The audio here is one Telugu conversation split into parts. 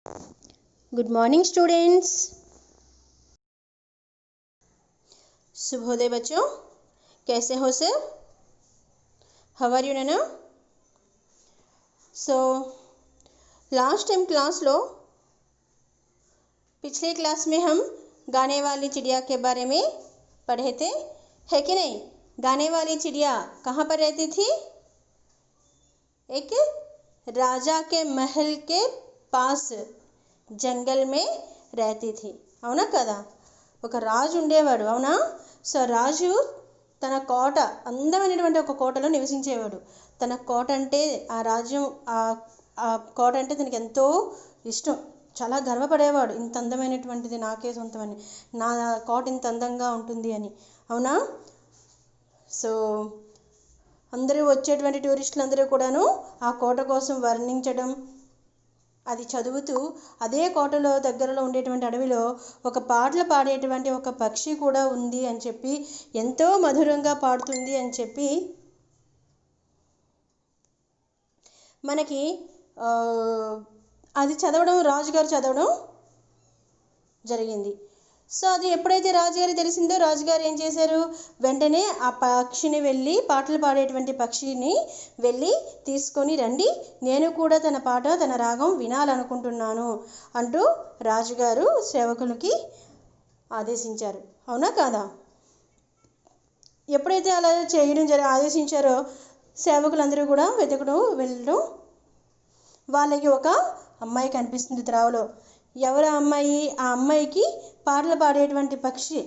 Good morning students. शुभोदय बच्चों, कैसे हो sir? How are you Naina? So last time class लो पिछले क्लास में हम गाने वाली चिड़िया के बारे में पढ़े थे, है कि नहीं? गाने वाली चिड़िया कहाँ पर रहती थी? एक राजा के महल के पास జంగల్ में रहती थी. అవునా కదా? ఒక రాజు ఉండేవాడు, అవునా? సో రాజు తన కోట, అందమైనటువంటి ఒక కోటలో నివసించేవాడు. తన కోట అంటే ఆ రాజ్యం, ఆ కోట అంటే తనకి ఎంతో ఇష్టం. చాలా గర్వపడేవాడు, ఇంత అందమైనటువంటిది నాకే సొంతమని, నా కోట ఇంత అందంగా ఉంటుంది అని. అవునా? సో అందరూ వచ్చేటువంటి టూరిస్టులు అందరూ కూడాను ఆ కోట కోసం వర్ణించడం, అది చదువుతూ అదే కోటలో దగ్గరలో ఉండేటువంటి అడవిలో ఒక పాటలు పాడేటువంటి ఒక పక్షి కూడా ఉంది అని చెప్పి, ఎంతో మధురంగా పాడుతుంది అని చెప్పి మనకి అది చదవడం, రాజుగారు చదవడం జరిగింది. సో అది ఎప్పుడైతే రాజుగారికి తెలిసిందో, రాజుగారు ఏం చేశారు? వెంటనే ఆ పక్షిని వెళ్ళి, పాటలు పాడేటువంటి పక్షిని వెళ్ళి తీసుకొని రండి, నేను కూడా తన పాట, తన రాగం వినాలనుకుంటున్నాను అంటూ రాజుగారు సేవకులకి ఆదేశించారు. అవునా కాదా? ఎప్పుడైతే అలా చేయడం ఆదేశించారో సేవకులందరూ కూడా వెతకడం వెళ్ళడం, వాళ్ళకి ఒక అమ్మాయి కనిపిస్తుంది త్రావలో. ఎవరు అమ్మాయి? ఆ అమ్మాయికి పాటలు పాడేటువంటి పక్షి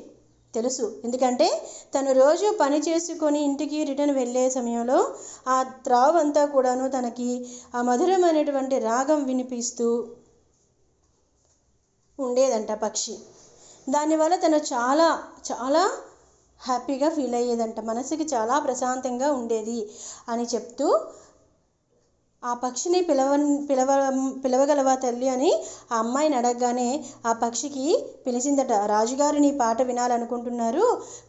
తెలుసు. ఎందుకంటే తను రోజు పని చేసుకొని ఇంటికి రిటర్న్ వెళ్ళే సమయంలో ఆ త్రావు అంతా కూడాను తనకి ఆ మధురమైనటువంటి రాగం వినిపిస్తూ ఉండేదంట పక్షి. దానివల్ల తను చాలా చాలా హ్యాపీగా ఫీల్ అయ్యేదంట, మనసుకి చాలా ప్రశాంతంగా ఉండేది అని చెప్తూ, ఆ పక్షిని పిలవగలవా తల్లి అని ఆ అమ్మాయిని అడగగానే ఆ పక్షికి పిలిచిందట. రాజుగారు నీ పాట వినాలనుకుంటున్నారు,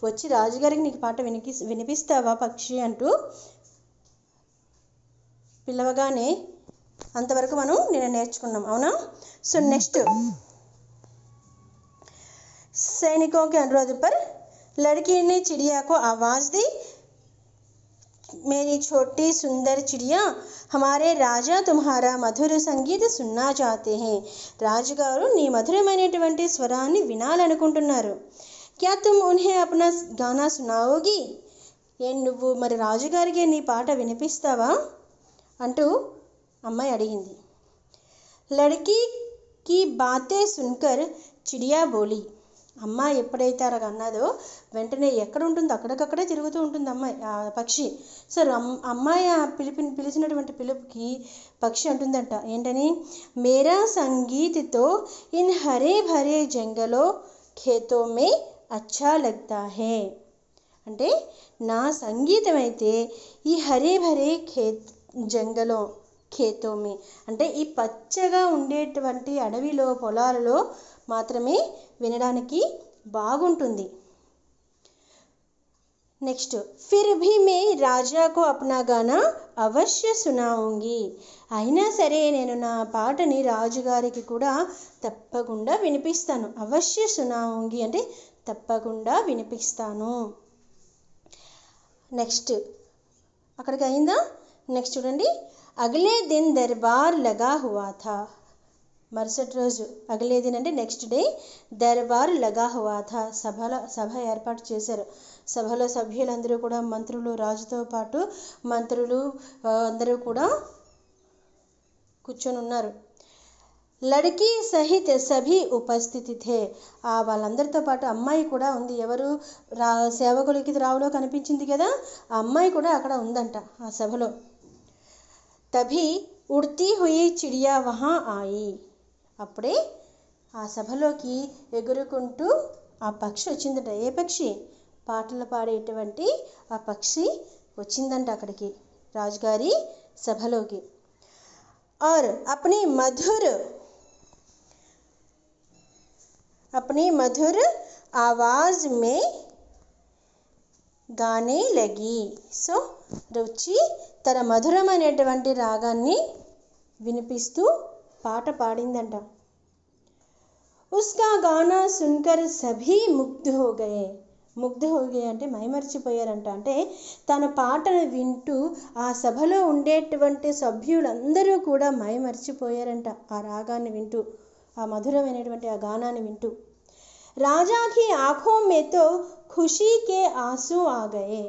వచ్చి రాజుగారికి నీకు పాట వినిపిస్తావా పక్షి అంటూ పిలవగానే, అంతవరకు మనం నేను నేర్చుకున్నాం. అవునా? సో నెక్స్ట్, सैनिकों के अनुरोध पर लड़की ने चिड़िया को आवाज़ दी, मेरी छोटी सुंदर चिड़िया, हमारे రాజా तुम्हारा మధుర సంగీత సున్నా చాతే హే. రాజుగారు నీ మధురమైనటువంటి స్వరాన్ని వినాలనుకుంటున్నారు. క్యా తుమ్ ఉన్హే అప్నా గానా సునాओगी? నువ్వు మరి రాజుగారికి నీ పాట వినిపిస్తావా అంటూ అమ్మాయి అడిగింది. లడ్కీ కి బాతే సున్కర్ చిడియా బోలి. అమ్మాయి ఎప్పుడైతే అలా అన్నదో వెంటనే ఎక్కడ ఉంటుందో అక్కడికక్కడే తిరుగుతూ ఉంటుంది అమ్మాయి, ఆ పక్షి. సో అమ్మాయి పిలిచినటువంటి పిలుపుకి పక్షి అంటుందంట, ఏంటని? మేరా సంగీత్తో ఇన్ హరే భరే జంగలో ఖేతో మే అచ్చా లగ్తా హే. అంటే నా సంగీతం అయితే ఈ హరే భరే జంగలో ఖేతో మే, అంటే ఈ పచ్చగా ఉండేటువంటి అడవిలో, పొలాలలో మాత్రమే వినడానికి బాగుంటుంది. నెక్స్ట్, ఫిర్ భీ మే రాజాకు అప్నా గానా అవశ్య సునాऊंगी. అయినా సరే నేను నా పాటని రాజుగారికి కూడా తప్పకుండా వినిపిస్తాను. అవశ్య సునాऊंगी అంటే తప్పకుండా వినిపిస్తాను. నెక్స్ట్ అక్కడికి అయిందా? నెక్స్ట్ చూడండి, అగలే దిన్ దర్బార్ లగా హువా థా. మరుసటి రోజు, అగలే దిన్ అంటే నెక్స్ట్ డే, దర్బార్ లగా హువా థా, సభ ఏర్పాటు చేశారు. సభలో సభ్యులందరూ కూడా, మంత్రులు, రాజుతో పాటు మంత్రులు అందరూ కూడా కూర్చొని ఉన్నారు. లడ్కీ సహిత్ సభీ ఉపస్థితి థే. వాళ్ళందరితో పాటు అమ్మాయి కూడా ఉంది. ఎవరు? సేవకులకి త్రావులో కనిపించింది కదా, ఆ అమ్మాయి కూడా అక్కడ ఉందంట ఆ సభలో. తభీ ఉడ్తీ హుయి చిడియా వహా ఆయి. అప్పుడే ఆ సభలోకి ఎగురుకుంటూ ఆ పక్షి వచ్చిందట. ఏ పక్షి? పాటలు పాడేటువంటి ఆ పక్షి వచ్చిందంట అక్కడికి, రాజుగారి సభలోకి. और अपनी मधुर आवाज़ में गाने लगी. సో రుచి తన మధురమైనటువంటి రాగాన్ని వినిపిస్తూ పాట పాడిందంట. उसका गाना सुनकर सभी ముగ్ధ हो गए అంటే మైమర్చిపోయారంట. అంటే తన పాటను వింటూ ఆ సభలో ఉండేటువంటి సభ్యులందరూ కూడా మైమర్చిపోయారంట ఆ రాగాన్ని వింటూ, ఆ మధురమైనటువంటి ఆ గానాన్ని వింటూ. రాజా కి ఆంఖోं में तो खुशी के आंसू आ गए.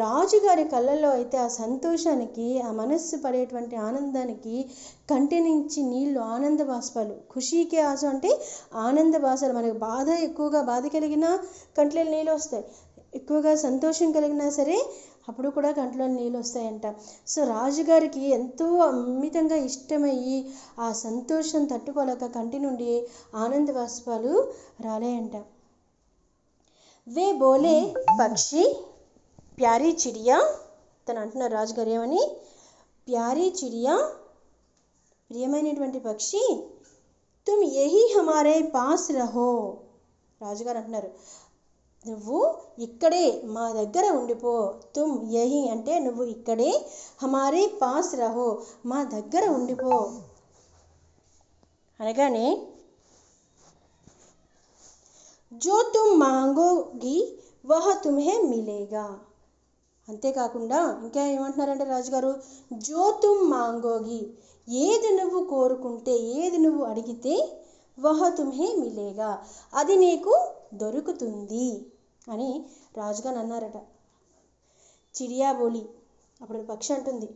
రాజుగారి కళ్ళల్లో అయితే ఆ సంతోషానికి, ఆ మనస్సు పడేటువంటి ఆనందానికి కంటి నుంచి నీళ్లు, ఆనంద బాష్పాలు. ఖుషీకే ఆసు అంటే ఆనంద బాష్పాలు. మనకు ఎక్కువగా బాధ కలిగినా కంట్లో నీళ్ళు వస్తాయి, ఎక్కువగా సంతోషం కలిగినా సరే అప్పుడు కూడా కంట్లో నీళ్ళు వస్తాయంట. సో రాజుగారికి ఎంతో అమితంగా ఇష్టమయ్యి ఆ సంతోషం తట్టుకోలేక కంటి నుండి ఆనంద బాష్పాలు రాలేయంట. వే బోలే పక్షి ప్యారీ చిడియా, తను అంటున్నారు రాజుగారు ఏమని, ప్యారీ చిడియా, ప్రియమైనటువంటి పక్షి, తుమ్ యహీ హమారే పాస్ రహో. రాజుగారు అంటున్నారు నువ్వు ఇక్కడే మా దగ్గర ఉండిపో. తుమ్ యహీ అంటే నువ్వు ఇక్కడే, హమారే పాస్ రహో మా దగ్గర ఉండిపో అనగానే, జో తుమ్ మాంగోగి వహ తుమ్హే మిలేగా. అంతేకాకుండా ఇంకా ఏమంటున్నారంటే రాజుగారు, జో తుమ్ మాంగోగి, ఏది నువ్వు కోరుకుంటే, ఏది నువ్వు అడిగితే, వహ తుమ్హే మిలేగా, అది నీకు దొరుకుతుంది అని రాజుగారు అన్నారట. చిడియా బోలి, అప్పుడు పక్షి అంటుంది,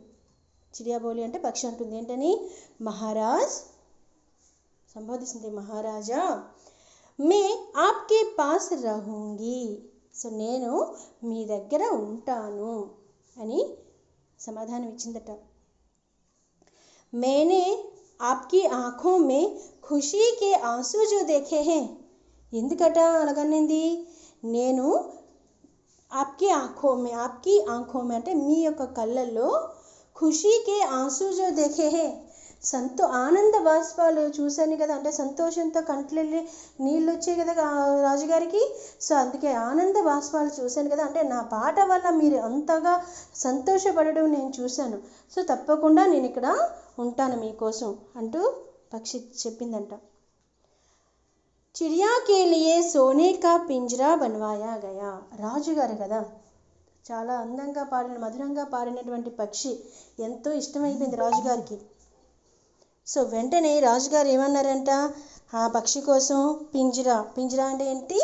చిడియా బోలి అంటే పక్షి అంటుంది ఏంటని, మహారాజ్ సంబోధిస్తుంది, మహారాజా మే ఆప్కే పాస్ రహూంగి, సో నేను మీ దగ్గర ఉంటాను అని సమాధానం ఇచ్చిందట. मैंने आपकी आँखों में खुशी के आंसू जो देखे हैं. ఎందుకట అలాగనింది, నేను ఆప్కి ఆంఖో మే అంటే మీ యొక్క కళ్ళల్లో ఖుషీకే ఆంసూ జో దేఖే హే, ఆనంద బాష్పాలు చూశాను కదా, అంటే సంతోషంతో కంట్లెళ్ళి నీళ్ళు వచ్చాయి కదా రాజుగారికి. సో అందుకే ఆనంద బాష్పాలు చూశాను కదా, అంటే నా పాట వల్ల మీరు అంతగా సంతోషపడడం నేను చూశాను. సో తప్పకుండా నేను ఇక్కడ ఉంటాను మీకోసం అంటూ పక్షి చెప్పిందంట. చిడియా కే లియే సోనే కా పింజరా బన్వాయా గయా. రాజుగారు కదా, చాలా అందంగా మధురంగా పాడినటువంటి పక్షి ఎంతో ఇష్టమైపోయింది రాజుగారికి. సో వెంటనే రాజుగారు ఏమన్నారంట, ఆ పక్షి కోసం పింజరా అంటే ఏంటి,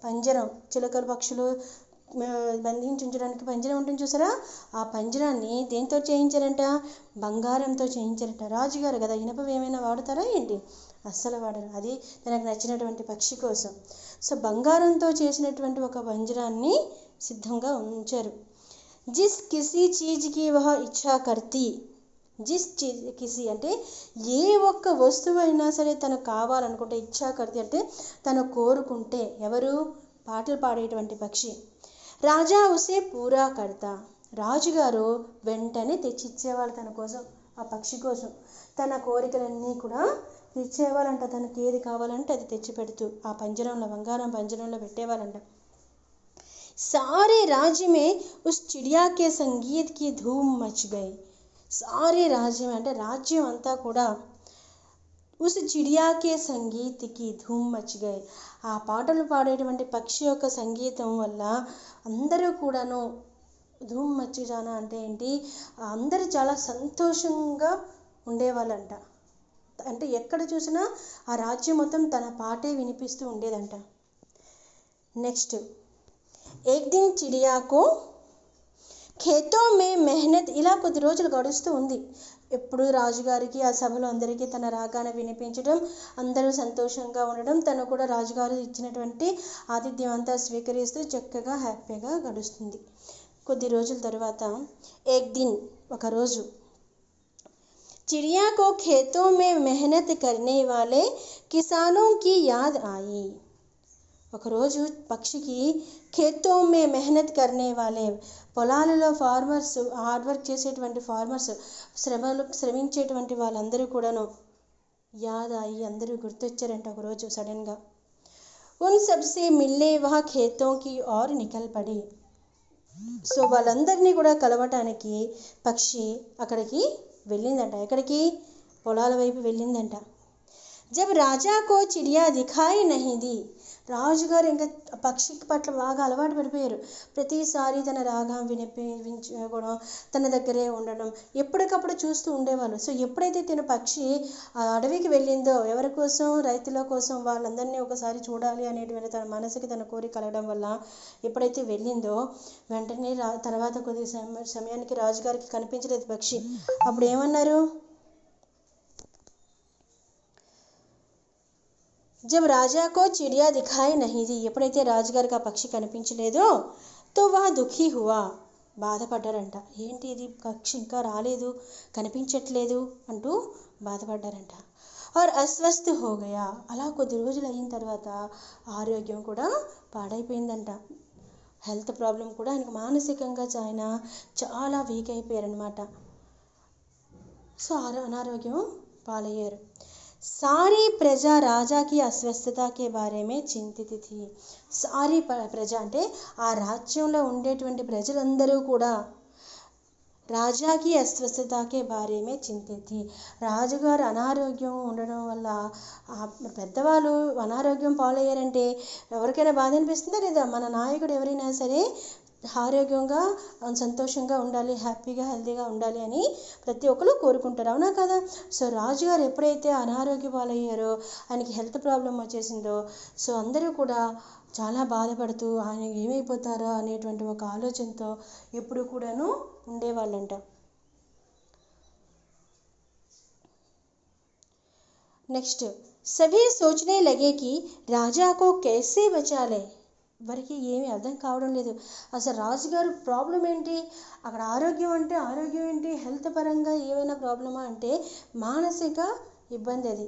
పంజరం. చిలకలు పక్షులు బంధించి ఉంచడానికి పంజరం ఉంటుంది చూసారా, ఆ పంజరాన్ని దేంతో చేయించారంట, బంగారంతో చేయించారంట. రాజుగారు కదా, ఇనప ఏమైనా వాడతారా ఏంటి, అస్సలు వాడరు. అది తనకు నచ్చినటువంటి పక్షి కోసం. సో బంగారంతో చేసినటువంటి ఒక పంజరాన్ని సిద్ధంగా ఉంచారు. జిస్ కిసి చీజ్కి వహ ఇచ్చా కర్తీ, కిసి అంటే ఏ ఒక్క వస్తువు అయినా సరే తను కావాలనుకుంటే, ఇచ్చా కర్తీ అంటే తను కోరుకుంటే, ఎవరు, పాటలు పాడేటువంటి పక్షి. రాజా ఉసే పూరా కర్తా, రాజుగారు వెంటనే తెచ్చిచ్చేవాళ్ళు తన కోసం, ఆ పక్షి కోసం తన కోరికలన్నీ కూడా తెచ్చేవాళ్ళంట. తనకి ఏది కావాలంటే అది తెచ్చి పెడుతూ ఆ పంజరంలో, బంగారం పంజరంలో పెట్టేవాళ్ళంట. సారే राज्य में उस चिड़िया के संगीत की धूम मच गई. సారే రాజ్యం అంటే రాజ్యం అంతా కూడా ఉస్ చిడియాకే సంగీత్కి ధూమ్ మచ్ గయ్, ఆ పాటలు పాడేటువంటి పక్షి యొక్క సంగీతం వల్ల అందరూ కూడాను, ధూమ్ మచ్ జానా అంటే ఏంటి, అందరూ చాలా సంతోషంగా ఉండేవాళ్ళంట. అంటే ఎక్కడ చూసినా ఆ రాజ్యం మొత్తం తన పాటే వినిపిస్తూ ఉండేదంట. నెక్స్ట్, ఏక్ దిన్ చిడియాకో ఖేతో మే మెహనత్. ఇలా కొద్ది రోజులు గడుస్తూ ఉంది. ఎప్పుడు రాజుగారికి ఆ సభలో అందరికీ తన రాగాన వినిపించడం, అందరూ సంతోషంగా ఉండడం, తను కూడా రాజుగారు ఇచ్చినటువంటి ఆతిథ్యం అంతా స్వీకరిస్తూ చక్కగా హ్యాపీగా గడుస్తుంది. కొద్ది రోజుల తర్వాత, ఏక్ దిన్ ఒకరోజు, चिड़िया को खेतों में मेहनत करने वाले किसानों की याद आई. ఒకరోజు పక్షికి ఖేతో మే మెహనత్ కర్నే వాలే, పొలాలలో ఫార్మర్స్, హార్డ్ వర్క్ చేసేటువంటి ఫార్మర్స్, శ్రమించేటువంటి వాళ్ళందరూ కూడాను యాద్ అయ్యి, అందరూ గుర్తొచ్చారంట ఒకరోజు సడన్గా. ఉన్ సబ్సే మిల్లే వహ ఖేతో కి और నికల్ పడి. సో వాళ్ళందరినీ కూడా కలవటానికి పక్షి అక్కడికి వెళ్ళిందంట. ఎక్కడికి, పొలాల వైపు వెళ్ళిందంట. जब राजा को चिड़िया दिखाई नहीं दी, రాజుగారు ఇంకా పక్షి పట్ల బాగా అలవాటు పడిపోయారు. ప్రతిసారి తన రాగం వినిపించుకోవడం, తన దగ్గరే ఉండడం, ఎప్పటికప్పుడు చూస్తూ ఉండేవాళ్ళు. సో ఎప్పుడైతే తన పక్షి ఆ అడవికి వెళ్ళిందో, ఎవరి కోసం, రైతుల కోసం, వాళ్ళందరినీ ఒకసారి చూడాలి అనేటువంటి తన మనసుకి తన కోరిక కలగడం వల్ల ఎప్పుడైతే వెళ్ళిందో, వెంటనే తర్వాత కొద్ది సమయానికి రాజుగారికి కనిపించలేదు పక్షి. అప్పుడు ఏమన్నారు? जब राजा को चिड़िया दिखाई नहीं दी, ఎప్పుడైతే రాజుగారికి ఆ పక్షి కనిపించలేదో, तो वह दुखी हुआ, బాధపడ్డారంట. ఏంటి ఇది, పక్షి ఇంకా రాలేదు, కనిపించట్లేదు అంటూ బాధపడ్డారంట. और अस्वस्थ हो गया, అలా కొద్ది రోజులు అయిన తర్వాత ఆరోగ్యం కూడా పాడైపోయిందంట. హెల్త్ ప్రాబ్లం కూడా ఆయనకు, మానసికంగా ఆయన చాలా వీక్ అయిపోయారనమాట. సో అనారోగ్యం పాలయ్యారు. सारी प्रजा राजा की अस्वस्थता के बारे में चिंतित थी. सारी ప్రజ అంటే ఆ రాజ్యంలో ఉండేటువంటి ప్రజలందరూ కూడా రాజాకి అస్వస్థతకే బారే మే చింతితి, రాజుగారు అనారోగ్యం ఉండడం వల్ల పెద్దవాళ్ళు అనారోగ్యం పాలయ్యారంటే ఎవరికైనా బాధ అనిపిస్తుందా లేదా? మన నాయకుడు ఎవరైనా సరే ఆరోగ్యంగా సంతోషంగా ఉండాలి, హ్యాపీగా హెల్తీగా ఉండాలి అని ప్రతి ఒక్కరు కోరుకుంటారు, అవునా కదా? సో రాజుగారు ఎప్పుడైతే అనారోగ్య పాలయ్యారో, ఆయనకి హెల్త్ ప్రాబ్లం వచ్చేసిందో, సో అందరూ కూడా చాలా బాధపడుతూ ఆయన ఏమైపోతారో అనేటువంటి ఒక ఆలోచనతో ఎప్పుడు కూడాను ఉండేవాళ్ళంట. నెక్స్ట్, సభీ సోచనే లగే కి రాజా కో कैसे बचा ले. వారికి ఏమీ అర్థం కావడం లేదు. అసలు రాజుగారు ప్రాబ్లం ఏంటి, అక్కడ ఆరోగ్యం అంటే ఆరోగ్యం ఏంటి, హెల్త్ పరంగా ఏమైనా ప్రాబ్లమా అంటే మానసిక ఇబ్బంది అది.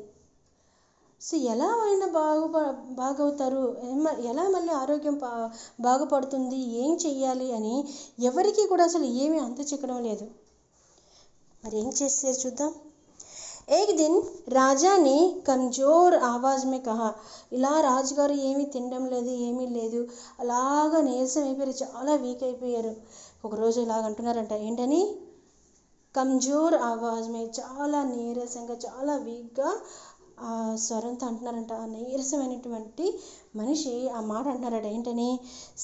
సో ఎలా అయినా బాగవుతారు, ఎలా మళ్ళీ ఆరోగ్యం బాగుపడుతుంది, ఏం చెయ్యాలి అని ఎవరికి కూడా అసలు ఏమీ అంత చిక్కడం లేదు. మరి ఏం చేసేది చూద్దాం. एक दिन రాజా నే కమ్జోర్ ఆవాజ్ మే కహా, ఇలా రాజుగారు ఏమీ తినడం లేదు, ఏమీ లేదు, అలాగా నీరసం అయిపోయారు, చాలా వీక్ అయిపోయారు. ఒకరోజు ఇలాగ అంటున్నారంట, ఏంటని? కమ్జోర్ ఆవాజ్ మే, చాలా నీరసంగా, చాలా వీక్గా ఆ స్వరంతో అంటున్నారంట. ఆ నీరసమైనటువంటి మనిషి ఆ మాట అంటున్నారట, ఏంటని?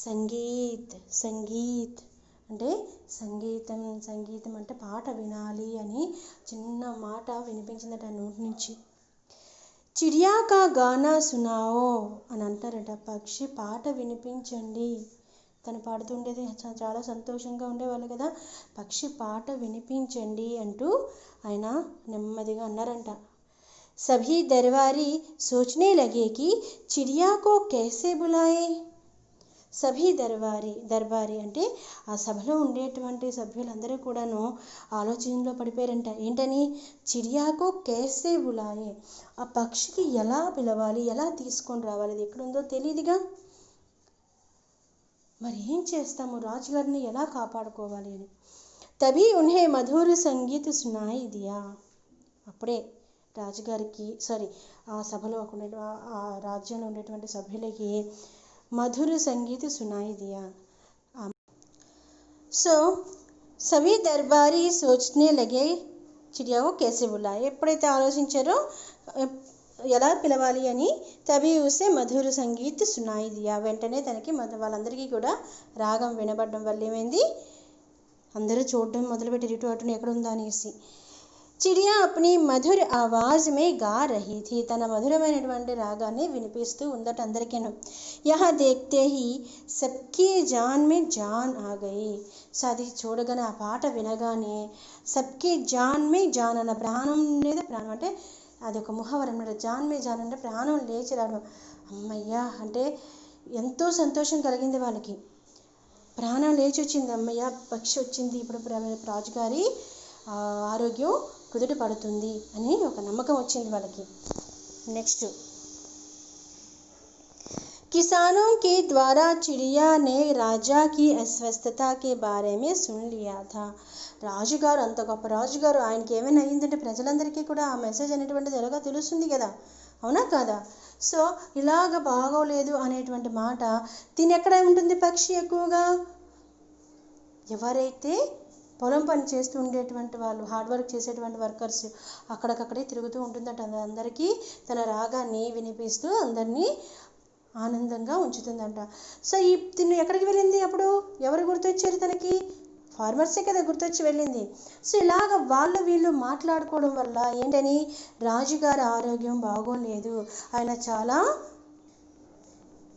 సంగీత్ సంగీత్ అంటే సంగీతం, సంగీతం అంటే పాట వినాలి అని చిన్న మాట వినిపించిందట నోటి నుంచి. చిడియా కా గానా సునాओ అని అంటారట, పక్షి పాట వినిపించండి. తను పాడుతుండేది, చాలా సంతోషంగా ఉండేవాళ్ళు కదా, పక్షి పాట వినిపించండి అంటూ ఆయన నెమ్మదిగా అన్నారంట. సభీ దర్బారీ సోచనే లగే కి చిడియా కో कैसे बुलाए. సభీ దర్బారీ అంటే ఆ సభలో ఉండేటువంటి సభ్యులందరూ కూడాను ఆలోచనలో పడిపోయారంట. ఏంటని? చిడియాకో कैसे बुलाए, ఆ పక్షికి ఎలా పిలవాలి, ఎలా తీసుకొని రావాలి, అది ఎక్కడుందో తెలియదుగా, మరి ఏం చేస్తాము, రాజుగారిని ఎలా కాపాడుకోవాలి అని. తభీ ఉన్హే మధుర సంగీత సునాయి దియా, అప్పుడే రాజుగారికి ఆ సభలో ఆ రాజ్యంలో ఉండేటువంటి సభ్యులకి మధుర సంగీత సునాయి దియా. సో సభీ దర్బారీ సోచనే లగే చిడియా కో कैसे बुलाए, ఎప్పుడైతే ఆలోచించారో ఎలా పిలవాలి అని, తభీ ఉసే మధుర సంగీత సునాయి దియా, వెంటనే తనకి వాళ్ళందరికీ కూడా రాగం వినబడడం వల్ల ఏమైంది, అందరూ చూడడం మొదలుపెట్టి ఇటు అటుని ఎక్కడ ఉందా అనేసి. చిడియా అప్ని మధుర ఆవాజ్ మే గా రహీ థీ, తన మధురమైనటువంటి రాగాన్ని వినిపిస్తూ ఉందట అందరికీను. యహా దేఖ్తే హీ సబ్కి జాన్ మే జాన్ ఆ గయి, సో అది చూడగానే, ఆ పాట వినగానే సబ్కి జాన్ మే జాన్ అన్న, ప్రాణం లేదా ప్రాణం అంటే అది ఒక ముహవరం అన్నమాట. జాన్ మే జాన్ అంటే ప్రాణం లేచి రావడం, అమ్మయ్యా అంటే ఎంతో సంతోషం కలిగింది వాళ్ళకి, ప్రాణం లేచి వచ్చింది, అమ్మయ్య పక్షి వచ్చింది, ఇప్పుడు రాజుగారి ఆరోగ్యం కుదుట పడుతుంది అని ఒక నమ్మకం వచ్చింది వాళ్ళకి. నెక్స్ట్, किसानों के द्वारा चिड़िया ने राजा की अस्वस्थता के बारे में सुन लिया था. రాజుగారు, అంత గొప్ప రాజుగారు, ఆయనకి ఏమైనా అయ్యిందంటే ప్రజలందరికీ కూడా ఆ మెసేజ్ అనేటువంటిది ఎలాగో తెలుస్తుంది కదా, అవునా కాదా? సో ఇలాగ బాగోలేదు అనేటువంటి మాట తిని ఎక్కడ ఉంటుంది పక్షి ఎక్కువగా, ఎవరైతే పొలం పని చేస్తూ ఉండేటువంటి వాళ్ళు, హార్డ్ వర్క్ చేసేటువంటి వర్కర్స్ అక్కడికక్కడే తిరుగుతూ ఉంటుందట. అందరికీ తన రాగాన్ని వినిపిస్తూ అందరినీ ఆనందంగా ఉంచుతుందంట. సో తిను ఎక్కడికి వెళ్ళింది అప్పుడు? ఎవరు గుర్తొచ్చారు తనకి? ఫార్మర్సే కదా గుర్తొచ్చి వెళ్ళింది. సో ఇలాగ వాళ్ళు వీళ్ళు మాట్లాడుకోవడం వల్ల ఏంటని, రాజుగారి ఆరోగ్యం బాగోలేదు, ఆయన చాలా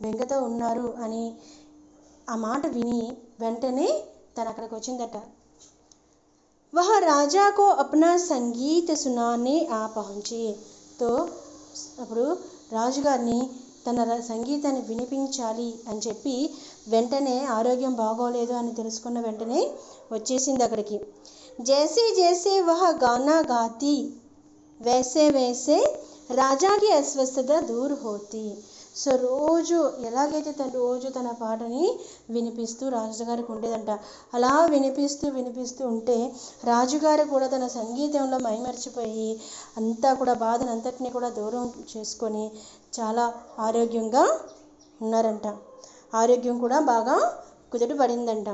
బెంగతో ఉన్నారు అని ఆ మాట విని వెంటనే తను అక్కడికి వచ్చిందట. వహ రాజాకు అప్నా సంగీత సునానే ఆ పహుంచి. తో అప్పుడు రాజుగారిని తన సంగీతాన్ని వినిపించాలి అని చెప్పి వెంటనే ఆరోగ్యం బాగోలేదు అని తెలుసుకున్న వెంటనే వచ్చేసింది అక్కడికి. జైసే జైసే వహ గానా గాతి వైసే వైసే రాజాకి అస్వస్థత దూర్ హోతి. సో రోజు ఎలాగైతే రోజు తన పాటని వినిపిస్తూ రాజుగారికి ఉండేదంట. అలా వినిపిస్తూ ఉంటే రాజుగారు కూడా తన సంగీతంలో మైమర్చిపోయి అంతా కూడా బాధను అంతటినీ కూడా దూరం చేసుకొని చాలా ఆరోగ్యంగా ఉన్నారంట. ఆరోగ్యం కూడా బాగా కుదుట పడిందంట.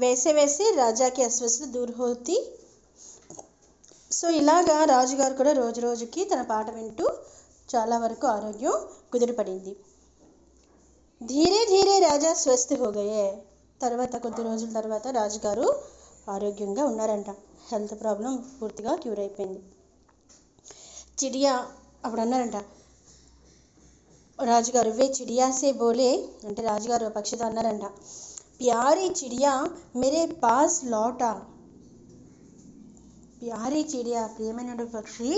వైసే వైసే రాజాకి అస్వస్థత దూర్ హోతి. సో ఇలాగా రాజుగారు కూడా రోజు రోజుకి తన పాట వింటూ చాలా వరకు ఆరోగ్యం కుదుటపడింది. ధీరే ధీరే రాజా స్వస్థ హోగయే. తర్వాత కొద్ది రోజుల తర్వాత రాజుగారు ఆరోగ్యంగా ఉన్నారంట. హెల్త్ ప్రాబ్లం పూర్తిగా క్యూర్ అయిపోయింది. చిడియా అప్పుడు అన్నారంట రాజుగారు, వే చిడియాసే బోలే అంటే రాజుగారు పక్షితో అన్నారంట, ప్యారీ చిడియా మేరే పాస్ లౌటా. ప్యారీ చిడియా ప్రియమైన పక్షి,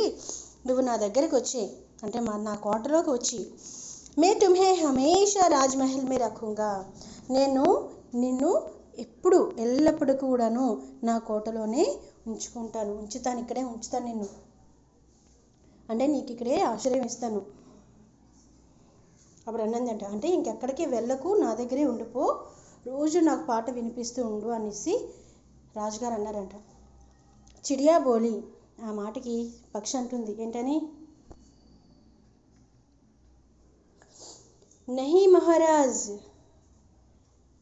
నువ్వు నా దగ్గరికి వచ్చి అంటే నా కోటలోకి వచ్చి, మే తుమ్హే హమేషా రాజ్మహల్ మే రఖూంగా. నేను నిన్ను ఎప్పుడు ఎల్లప్పుడూ కూడాను నా కోటలోనే ఉంచుతాను, ఇక్కడే ఉంచుతాను నిన్ను, అంటే నీకు ఇక్కడే ఆశ్రయం ఇస్తాను. అప్పుడు అన్నదంట, అంటే ఇంకెక్కడికి వెళ్ళకు, నా దగ్గరే ఉండిపో, రోజు నాకు పాట వినిపిస్తూ ఉండు అనేసి రాజుగారు అన్నారంట. చిడియా బోలి, ఆ మాటకి పక్షి అంటుంది ఏంటని, नहीं महाराज,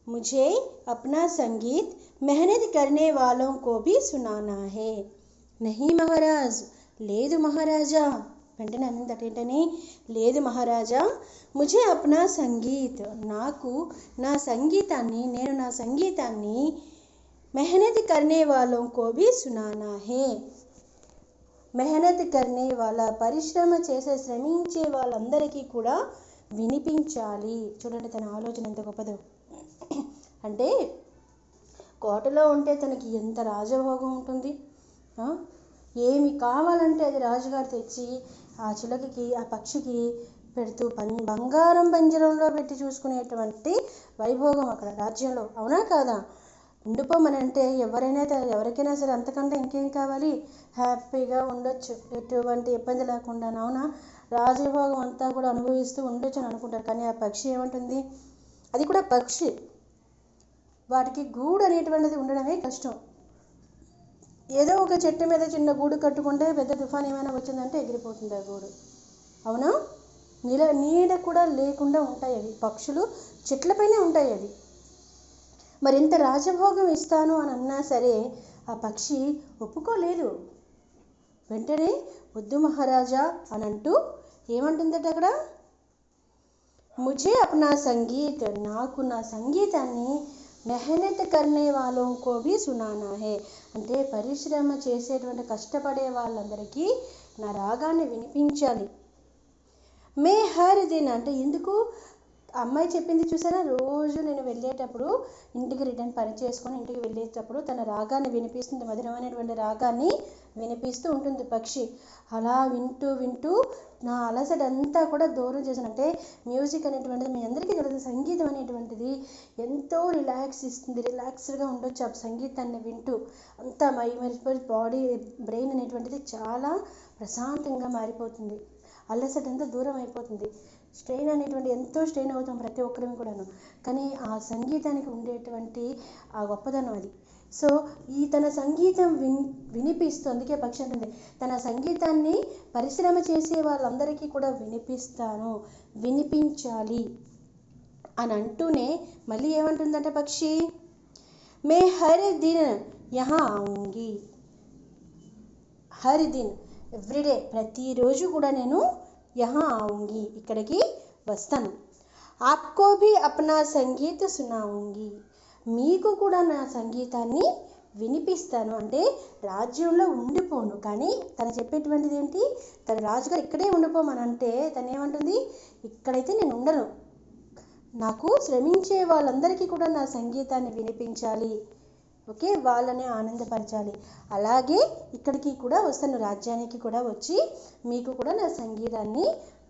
मुझे अपना संगीत मेहनत करने वालों को भी सुनाना है. नहीं महाराज, లేదు మహారాజా. వెంటనే అన్నదట ఏంటని, లేదు మహారాజా, ముझे अपना సంగీత్, నేను నా సంగీతాన్ని మెహనత్ కర్నే వాలోं को भी सुनाना है. మెహనత్ కర్నే వాళ్ళ, పరిశ్రమ చేసే శ్రమించే వాళ్ళందరికీ కూడా వినిపించాలి. చూడండి తన ఆలోచన ఎంత గొప్పదో. అంటే కోటలో ఉంటే తనకి ఎంత రాజభోగం ఉంటుంది. ఏమి కావాలంటే అది రాజుగారు తెచ్చి ఆ చిలకకి, ఆ పక్షికి పెడుతూ బంగారం పంజరంలో పెట్టి చూసుకునేటువంటి వైభోగం అక్కడ రాజ్యంలో. అవునా కాదా? ఉండిపోమనంటే ఎవరికైనా సరే అంతకంటే ఇంకేం కావాలి? హ్యాపీగా ఉండొచ్చు, ఎటువంటి ఇబ్బంది లేకుండా. అవునా? రాజభోగం అంతా కూడా అనుభవిస్తూ ఉండొచ్చు అని అనుకుంటారు. కానీ ఆ పక్షి ఏమంటుంది? అది కూడా పక్షి, వాటికి గూడు అనేటువంటిది ఉండడమే కష్టం. ఏదో ఒక చెట్టు మీద చిన్న గూడు కట్టుకుంటే పెద్ద తుఫాన్ ఏమైనా వచ్చిందంటే ఎగిరిపోతుంది ఆ గూడు. అవునా? నీడ కూడా లేకుండా ఉంటాయి అవి. పక్షులు చెట్లపైనే ఉంటాయి అవి. మరి ఎంత రాజభోగం ఇస్తాను అని అన్నా సరే ఆ పక్షి ఒప్పుకోలేదు. వెంటనే వద్దు మహారాజా అని అంటూ ఏమంటుందట అక్కడ, ముझे अपना సంగీత్, నాకు నా సంగీతాన్ని మెహనత్ కర్నే వాలోं को भी सुनाना है, అంటే పరిశ్రమ చేసేటువంటి కష్టపడే వాళ్ళందరికీ నా రాగాన్ని వినిపించాలి. మే హర్ దిన్, అంటే ఎందుకు అమ్మాయి చెప్పింది చూసారా, రోజు నేను వెళ్ళేటప్పుడు ఇంటికి రిటర్న్ పని చేసుకొని ఇంటికి వెళ్ళేటప్పుడు తన రాగాన్ని వినిపిస్తుంది, మధురమైనటువంటి రాగాన్ని వినిపిస్తూ ఉంటుంది పక్షి. అలా వింటూ వింటూ నా అలసట అంతా కూడా దూరం చేశాను. అంటే మ్యూజిక్ అనేటువంటిది మీ అందరికీ తెలుసు, సంగీతం అనేటువంటిది ఎంతో రిలాక్స్ ఇస్తుంది. రిలాక్స్డ్గా ఉండొచ్చు ఆ సంగీతాన్ని వింటూ. అంతా మరిపోయి బాడీ బ్రెయిన్ అనేటువంటిది చాలా ప్రశాంతంగా మారిపోతుంది. అలసట అంతా దూరం అయిపోతుంది. స్ట్రెయిన్ అనేటువంటి ఎంతో స్ట్రెయిన్ అవుతాం ప్రతి ఒక్కరం కూడాను. కానీ ఆ సంగీతానికి ఉండేటువంటి ఆ గొప్పదనం అది. సో తన సంగీతం వినిపిస్తూ, అందుకే పక్షి అంటుంది తన సంగీతాన్ని పరిశ్రమ చేసే వాళ్ళందరికీ కూడా వినిపించాలి అని అంటూనే మళ్ళీ ఏమంటుందంట పక్షి, మే హర్ దిన్ యహా ఆऊंगी, హర్ దిన్ ఎవ్రీడే, ప్రతిరోజు కూడా నేను యహా ఆऊंगी, ఇక్కడికి వస్తాను. ఆప్కో భీ అప్నా సంగీత్ సునాऊंगी, మీకు కూడా నా సంగీతాన్ని వినిపిస్తాను. అంటే రాజ్యంలో ఉండిపోను, కానీ తను చెప్పేటువంటిది ఏంటి, తన రాజుగారు ఇక్కడే ఉండిపోమని అంటే తను ఏమంటుంది, ఇక్కడైతే నేను ఉండను, నాకు శ్రమించే వాళ్ళందరికీ కూడా నా సంగీతాన్ని వినిపించాలి, ఓకే, వాళ్ళని ఆనందపరచాలి, అలాగే ఇక్కడికి కూడా వస్తాను, రాజ్యానికి కూడా వచ్చి మీకు కూడా నా సంగీతాన్ని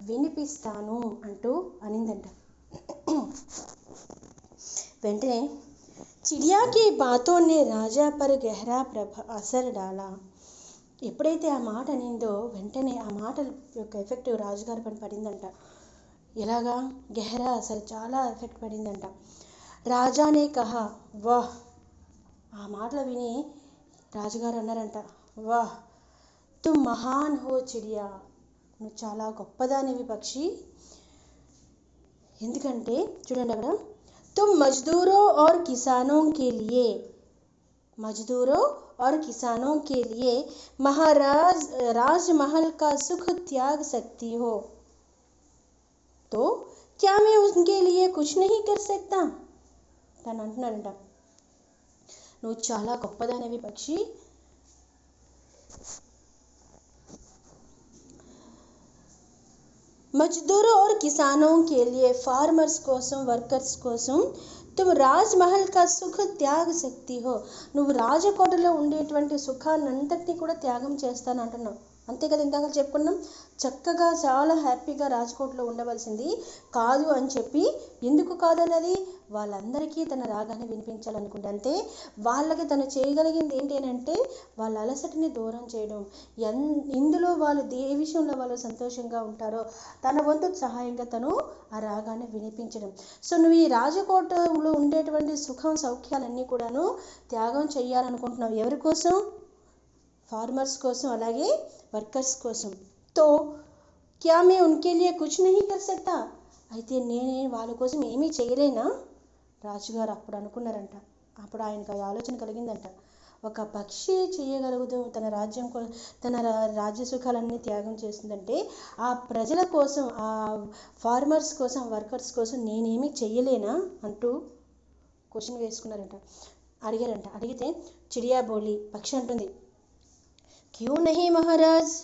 వినిపిస్తాను అంటూ అనిందంట. వెంటనే చిడియా కి బాతో నే రాజా పర్ గహరా అసర్ డాలా, ఎప్పుడైతే ఆ మాట అనిందో వెంటనే ఆ మాట యొక్క ఎఫెక్ట్ రాజుగారి పైన పడిందంట. ఎలాగా, గహరా అసలు చాలా ఎఫెక్ట్ పడిందంట. రాజానే కహా వాహ్, ఆ మాటలు విని రాజుగారు అన్నారంట, వాహ్ తుమ్ మహాన్ హో చిడియా, నువ్వు చాలా గొప్పదానివి పక్షి. ఎందుకంటే చూడండి అక్కడ, తుమ్ మజ్దూరో और किसानों के लिए, मजदूरों और किसानों के लिए महाराज राजमहल का सुख त्याग सकती हो, तो क्या मैं उनके लिए कुछ नहीं कर सकता, తను అంటున్నాడంట, నువ్వు చాలా గొప్పదానివి పక్షి, మజ్దూరోं और किसानों के लिए, फार्मर्స్ కోసం, వర్కర్స్ కోసం, तुम రాజ్మహల్ కా సుఖ్ త్యాగ శక్తి హో, నువ్వు రాజకోటలో ఉండేటువంటి సుఖాన్నంతటినీ కూడా త్యాగం చేస్తాను అంటున్నావు, అంతే కదా, ఇందాక చెప్పుకున్నాం, చక్కగా చాలా హ్యాపీగా రాజకోటలో ఉండవలసింది కాదు అని చెప్పి, ఎందుకు కాదన్నది, వాళ్ళందరికీ తన రాగాన్ని వినిపించాలనుకుంటే, అంతే వాళ్ళకి తను చేయగలిగింది ఏంటి అని అంటే వాళ్ళ అలసటని దూరం చేయడం, ఇందులో వాళ్ళు ఏ విషయంలో వాళ్ళు సంతోషంగా ఉంటారో తన వంతు సహాయంగా తను ఆ రాగాన్ని వినిపించడం. సో నువ్వు ఈ రాజకోటలో ఉండేటువంటి సుఖం సౌఖ్యాలన్నీ కూడాను త్యాగం చేయాలనుకుంటున్నావు, ఎవరి కోసం, ఫార్మర్స్ కోసం, అలాగే వర్కర్స్ కోసం. తో క్యా మే ఉన్కే లియే కుచ్ నహీ కర్ సక్తా, అయితే నేనే వాళ్ళ కోసం ఏమీ చేయలేనా, రాజుగారు అప్పుడు అనుకున్నారంట. అప్పుడు ఆయనకు ఆ ఆలోచన కలిగిందంట, ఒక పక్షి చేయగలుగుతూ తన తన రాజ్య సుఖాలన్నీ త్యాగం చేస్తుందంటే ఆ ప్రజల కోసం, ఆ ఫార్మర్స్ కోసం, వర్కర్స్ కోసం నేనేమీ చెయ్యలేనా అంటూ క్వశ్చన్ వేసుకున్నారంట, అడిగారంట. అడిగితే చిడియా బోలి, పక్షి అంటుంది, క్యూ నహీ మహారాజ్,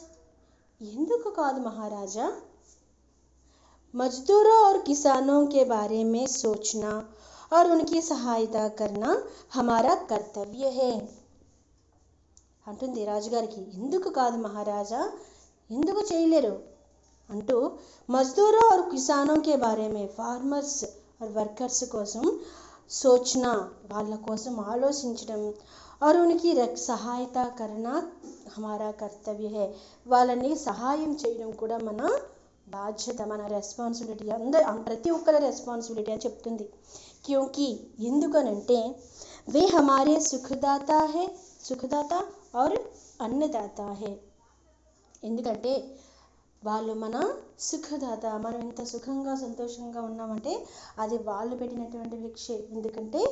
ఎందుకు కాదు మహారాజా, मजदूरों और किसानों के बारे में सोचना और उनकी सहायता करना हमारा कर्तव्य है అంటుంది రాజుగారికి. ఎందుకు కాదు మహారాజా, ఎందుకు చేయలేరు అంటూ, మజ్దూరో और किसानों के बारे में, ఫార్మర్స్ और వర్కర్స్ కోసం, సోచనా వాళ్ళ కోసం ఆలోచించడం, और उनकी సహాయత करना हमारा कर्तव्य है, వాళ్ళని సహాయం చేయడం కూడా మన బాధ్యత, మన రెస్పాన్సిబిలిటీ, ప్రతి ఒక్కరి రెస్పాన్సిబిలిటీ అని చెప్తుంది. క్యూంకి, ఎందుకనంటే వే హమారే సుఖదాతా హే, సుఖదాతా और అన్నదాతా హే, ఎందుకంటే వాళ్ళు మన సుఖదాత, మనం ఎంత సుఖంగా సంతోషంగా ఉన్నామంటే అది వాళ్ళు పెట్టినటువంటి భిక్షే, ఎందుకంటే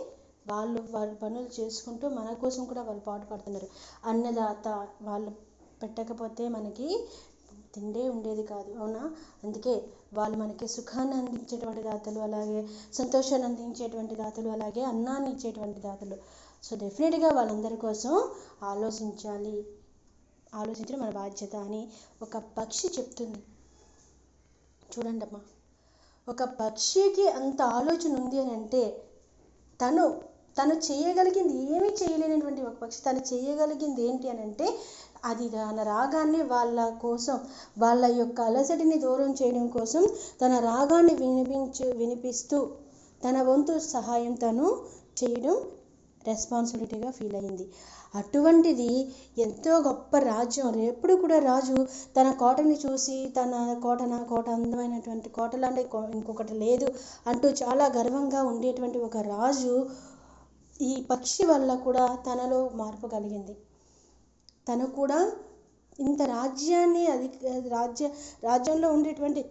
వాళ్ళ పనులు చేసుకుంటూ మన కోసం కూడా వాళ్ళు పాటుపడుతున్నారు. అన్నదాత, వాళ్ళు పెట్టకపోతే మనకి తిండే ఉండేది కాదు, అవునా, అందుకే వాళ్ళు మనకి సుఖాన్ని అందించేటువంటి దాతలు, అలాగే సంతోషాన్ని అందించేటువంటి దాతలు, అలాగే అన్నాన్ని ఇచ్చేటువంటి దాతలు. సో డెఫినెట్గా వాళ్ళందరి కోసం ఆలోచించడం మన బాధ్యత అని ఒక పక్షి చెప్తుంది. చూడండి అమ్మా, ఒక పక్షికి అంత ఆలోచన ఉంది అని అంటే తను చేయగలిగింది, ఏమీ చేయలేనటువంటి ఒక పక్షి తను చేయగలిగింది ఏంటి అని అంటే అది తన రాగాన్ని వాళ్ళ కోసం, వాళ్ళ యొక్క అలసటిని దూరం చేయడం కోసం తన రాగాన్ని వినిపిస్తూ తన వంతు సహాయం తను చేయడం రెస్పాన్సిబిలిటీగా ఫీల్ అయ్యింది. అటువంటిది ఎంతో గొప్ప రాజ్యం, ఎప్పుడు కూడా రాజు తన కోటని చూసి తన కోట, నా కోట, అందమైనటువంటి కోట లాంటి ఇంకొకటి లేదు అంటూ చాలా గర్వంగా ఉండేటువంటి ఒక రాజు ఈ పక్షి వల్ల కూడా తనలో మార్పు కలిగింది. తను కూడా ఇంత రాజ్యంలో ఉండేటువంటి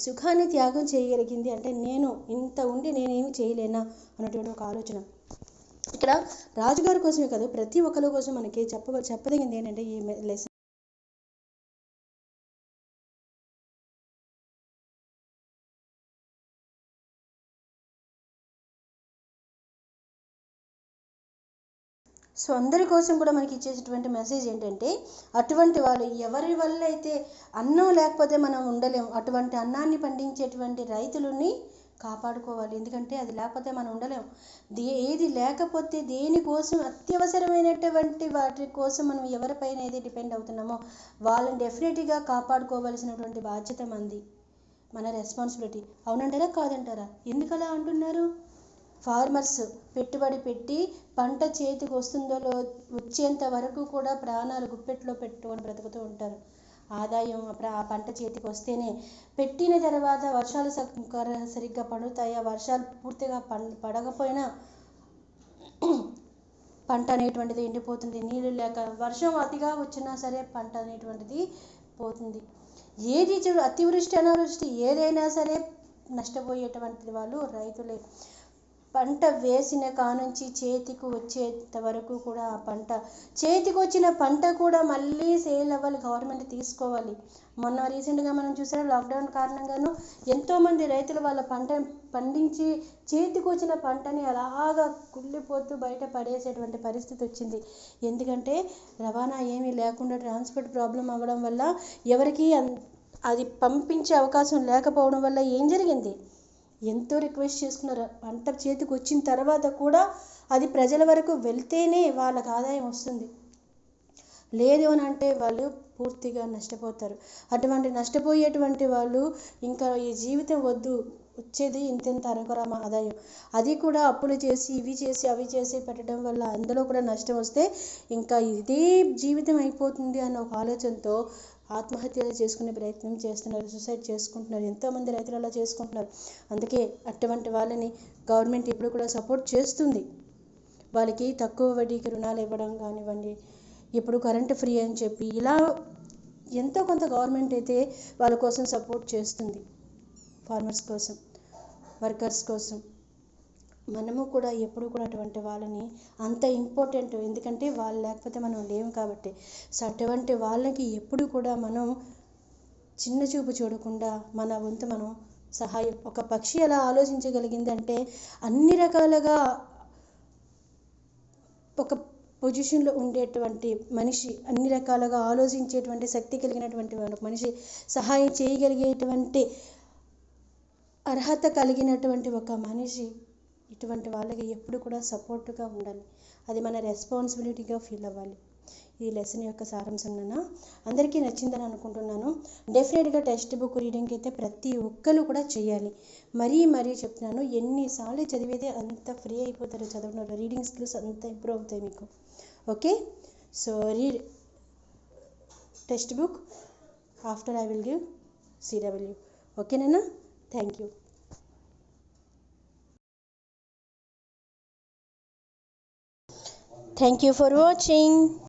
సుఖాన్ని త్యాగం చేయగలిగింది అంటే నేను ఇంత ఉండి నేనేమి చేయలేనా అన్నటువంటి ఒక ఆలోచన. ఇక్కడ రాజుగారి కోసమే కాదు, ప్రతి ఒక్కరి కోసం మనకి చెప్పదగింది ఏంటంటే ఈ లెసన్ సో అందరి కోసం కూడా మనకి ఇచ్చేటటువంటి మెసేజ్ ఏంటంటే, అటువంటి వాళ్ళు ఎవరి వల్ల అయితే అన్నం లేకపోతే మనం ఉండలేము, అటువంటి అన్నాన్ని పండించేటువంటి రైతులని కాపాడుకోవాలి. ఎందుకంటే అది లేకపోతే మనం ఉండలేము. ఏది లేకపోతే దేనికోసం అత్యవసరమైనటువంటి వాటి కోసం మనం ఎవరిపైన అయితే డిపెండ్ అవుతున్నామో వాళ్ళని డెఫినెట్గా కాపాడుకోవాల్సినటువంటి బాధ్యత మనది, మన రెస్పాన్సిబిలిటీ. అవునంటారా కాదంటారా? ఎందుకలా అంటున్నారు? ఫార్మర్స్ పెట్టుబడి పెట్టి పంట చేతికి వచ్చేంత వరకు కూడా ప్రాణాలు గుప్పెట్లో పెట్టుకొని బ్రతుకుతూ ఉంటారు. ఆదాయం ఆ పంట చేతికి వస్తేనే, పెట్టిన తర్వాత వర్షాలు సరిగ్గా పడుతాయా, వర్షాలు పూర్తిగా పడకపోయినా పంట అనేటువంటిది ఎండిపోతుంది. నీళ్ళు లేక వర్షం అతిగా వచ్చినా సరే పంట అనేటువంటిది పోతుంది. ఏది చూడు, అతివృష్టి అనావృష్టి ఏదైనా సరే నష్టపోయేటువంటి వాళ్ళు రైతులే. పంట వేసిన కానుంచి చేతికి వచ్చేంత వరకు కూడా ఆ పంట, చేతికి వచ్చిన పంట కూడా మళ్ళీ సేల్ అవ్వాలి, గవర్నమెంట్ తీసుకోవాలి. మొన్న రీసెంట్గా మనం చూసారా, లాక్డౌన్ కారణంగాను ఎంతోమంది రైతులు వాళ్ళ పంట పండించి చేతికి వచ్చిన పంటని అలాగా కుళ్ళిపోతూ బయట పడేసేటువంటి పరిస్థితి వచ్చింది. ఎందుకంటే రవాణా ఏమీ లేకుండా ట్రాన్స్పోర్ట్ ప్రాబ్లం అవ్వడం వల్ల, ఎవరికి అది పంపించే అవకాశం లేకపోవడం వల్ల ఏం జరిగింది, ఎంతో రిక్వెస్ట్ చేసుకున్నారు. పంట చేతికి వచ్చిన తర్వాత కూడా అది ప్రజల వరకు వెళ్తేనే వాళ్ళకి ఆదాయం వస్తుంది, లేదు అని అంటే వాళ్ళు పూర్తిగా నష్టపోతారు. అటువంటి నష్టపోయేటువంటి వాళ్ళు ఇంకా ఈ జీవితం వద్దు, వచ్చేది ఇంతెంత అరకొర ఆదాయం, అది కూడా అప్పులు చేసి ఇవి చేసి అవి చేసి పెట్టడం వల్ల అందులో కూడా నష్టం వస్తే ఇంకా ఇదే జీవితం అయిపోతుంది అన్న ఒక ఆలోచనతో ఆత్మహత్యలు చేసుకునే ప్రయత్నం చేస్తున్నారు, సూసైడ్ చేసుకుంటున్నారు. ఎంతోమంది రైతులు అలా చేసుకుంటున్నారు. అందుకే అటువంటి వాళ్ళని గవర్నమెంట్ ఇప్పుడు కూడా సపోర్ట్ చేస్తుంది. వాళ్ళకి తక్కువ వడ్డీకి రుణాలు ఇవ్వడం కానివ్వండి, ఇప్పుడు కరెంటు ఫ్రీ అని చెప్పి ఇలా ఎంతో కొంత గవర్నమెంట్ అయితే వాళ్ళ కోసం సపోర్ట్ చేస్తుంది. ఫార్మర్స్ కోసం, వర్కర్స్ కోసం మనము కూడా ఎప్పుడు కూడా అటువంటి వాళ్ళని అంత ఇంపార్టెంట్, ఎందుకంటే వాళ్ళు లేకపోతే మనం లేము కాబట్టి. సో అటువంటి వాళ్ళకి ఎప్పుడు కూడా మనం చిన్న చూపు చూడకుండా మన వంతు మనం సహాయం. ఒక పక్షి ఎలా ఆలోచించగలిగింది అంటే, అన్ని రకాలుగా ఒక పొజిషన్లో ఉండేటువంటి మనిషి, అన్ని రకాలుగా ఆలోచించేటువంటి శక్తి కలిగినటువంటి మనిషి, సహాయం చేయగలిగేటువంటి అర్హత కలిగినటువంటి ఒక మనిషి, ఇటువంటి వాళ్ళకి ఎప్పుడు కూడా సపోర్ట్గా ఉండాలి. అది మన రెస్పాన్సిబిలిటీగా ఫీల్ అవ్వాలి. ఈ లెసన్ యొక్క సారాంశం అందరికీ నచ్చిందని అనుకుంటున్నాను. డెఫినెట్గా టెక్స్ట్ బుక్ రీడింగ్ అయితే ప్రతి ఒక్కరు కూడా చేయాలి. మరీ చెప్తున్నాను, ఎన్నిసార్లు చదివితే అంత ఫ్రీ అయిపోతారు చదవడం, రీడింగ్ స్కిల్స్ అంత ఇంప్రూవ్ అవుతాయి మీకు. Okay, so read text book after I will give CW. ఓకేనా? Thank you. Thank you for watching.